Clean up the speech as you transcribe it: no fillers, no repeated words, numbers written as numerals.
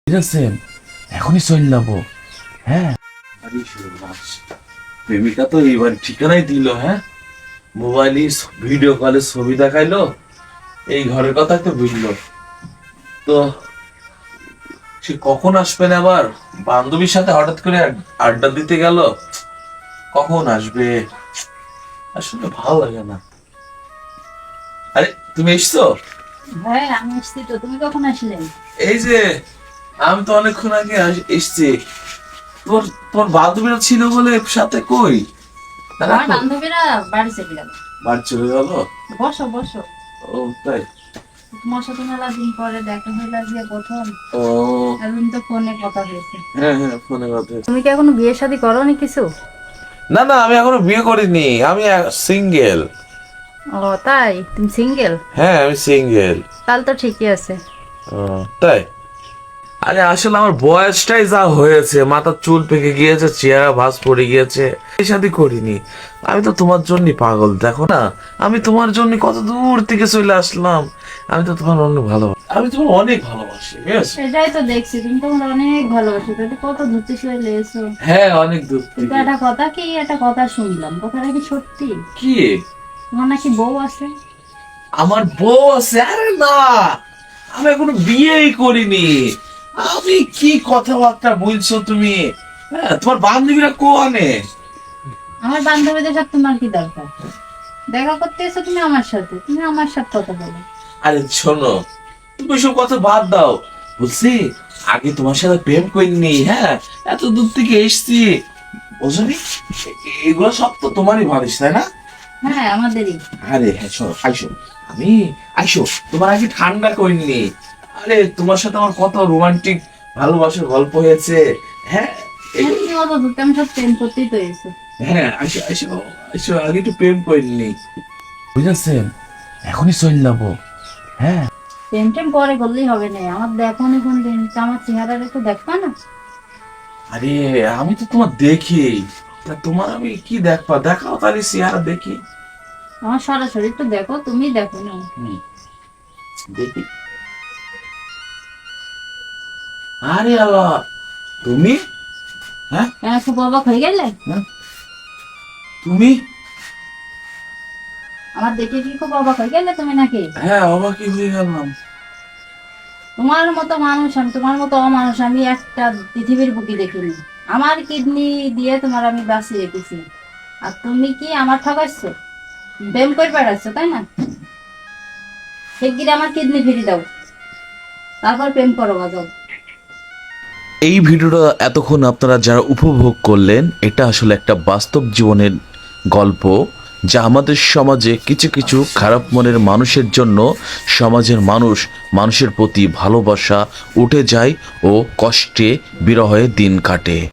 বুঝেছেন? এখনই চলে যাবো। হ্যাঁ, আরে সর্বনাশ, প্রেমিকা তো এবার ঠিকানাই দিল। হ্যাঁ, মোবাইলে ভিডিও কলে ছবি দেখাইলো, এই ঘরের কথা তো বুঝলো। তো সে কখন আসবেন আবার? বান্ধবীর সাথে হঠাৎ করে আড্ডা দিতে গেল, কখন আসবে? আসলে ভালো লাগে না। আরে তুমি এসছো? হ্যাঁ, আমি এসছি তো। তুমি কখন আসলে? এই যে, আমি তো অনেকক্ষণ আগে এসছি। তোর তোর বান্ধবীরা ছিল বলে সাথে কই? তারা আমার কই? বান্ধবীরা বাড়ি চলে গেল। বাড়ি চলে গেল? বসো বসো। ও তাই? তোমার সাথে মেলা দিন পরে দেখা হইলো আজকে প্রথম। ও এতদিন তো ফোনে কথা হয়েছে। হ্যাঁ হ্যাঁ, ফোনে কথা হয়েছে। তুমি কি এখনো বিয়ে শাদী করোনি কিছু? না না, আমি এখনো বিয়ে করিনি, আমি সিঙ্গেল। ও তাই? তুমি সিঙ্গেল? হ্যাঁ, আমি সিঙ্গেল। তাহলে তো ঠিকই আছে। তাই? আরে আসলে আমার বয়সটাই যা হয়েছে, মাথার চুল পেকে গিয়েছে, চেহারা ভাঁজ পড়ে গিয়েছে, এই শাদী করিনি। আমি তো তোমার জন্যই পাগল, দেখো না, আমি তোমার জন্য কত দূর থেকে চলে আসলাম। আমি তো তোমার অনেক ভালোবাসি, আমি তোমার অনেক ভালোবাসি, ঠিক আছে? সেটাই তো দেখছি, তুমি তো আমার অনেক ভালোবাসো। তাহলে কত ধরতে চলে এসো। হ্যাঁ, অনেক দূর কিন্তু থেকে। একটা কথা শুনলাম, কথাটা কি সত্যি? কি? তোমার নাকি বউ আছে? আমার বউ আছে? আরে না, আমি এখনো বিয়েই করিনি। আমি কি কথাবার্তা বলছো তুমি? হ্যাঁ, তোমার বান্ধবীরা কোয়ানে? আমার বান্ধবীদের সাথে তোমার কি দরকার? দেখা করতে এসো তুমি আমার সাথে, তুমি আমার সাথে কথা বলো। আরে শোনো, তুমি সব কথা বাদ দাও। বলছি, আগে তোমার সাথে প্রেম করিনি। হ্যাঁ, এত দূর থেকে এসছি, বুঝলি? এগুলো সব তো তোমারই ভাবিস, তাই না? হ্যাঁ, আমাদেরই। আরে হ্যাঁ, শোনো, আইসো। আমি আইসো, তোমার আগে ঠান্ডা করিনি। আরে তোমার সাথে আমার কত রোমান্টিক ভালোবাসার গল্প হয়েছে। হ্যাঁ এগুলো- তুমি অত দূর আমার সাথে প্রেম করতেই তো এসো। হ্যাঁ, আইসো আইসো আইসো, আগে একটু প্রেম করিনি, বুঝেছেন? এখনই চলে যাবো। হ্যাঁ, প্রেম টেম পরে করলেই হবে না, আমার দেখো নি কোন দিন, তা আমার চেহারাটা একটু দেখবা না? আরে আমি তো তোমার দেখি, তা তোমার আমি কি দেখবা? দেখাও তাহলে চেহারা দেখি। আমার সরাসরি একটু দেখো, তুমি দেখো না। হুম, দেখি। আরে আল্লাহ, তুমি? হ্যাঁ কেন খুব অবাক হয়ে গেলে? হ্যাঁ, তুমি? আমার দেখে কি খুব অবাক হয়ে গেলে তুমি নাকি? হ্যাঁ, অবাকই হয়ে গেলাম। তোমার মতো মানুষ আমি, তোমার মতো অমানুষ আমি একটা পৃথিবীর বুকে দেখিনি। আমার কিডনি দিয়ে তোমার আমি বাঁচিয়ে রেখেছি, আর তুমি কি আমার ঠকাচ্ছ? প্রেম করে বেড়াচ্ছ তাই না? শিগগিরই আমার কিডনি ফিরিয়ে দাও, তারপর প্রেম করো বাজাও। এই ভিডিওটা এতক্ষণ আপনারা যারা উপভোগ করলেন, এটা আসলে একটা বাস্তব জীবনের গল্প, যা আমাদের সমাজে কিছু কিছু খারাপ মনের মানুষের জন্য সমাজের মানুষের প্রতি ভালোবাসা উঠে যায় ও কষ্টে বিরহে দিন কাটে।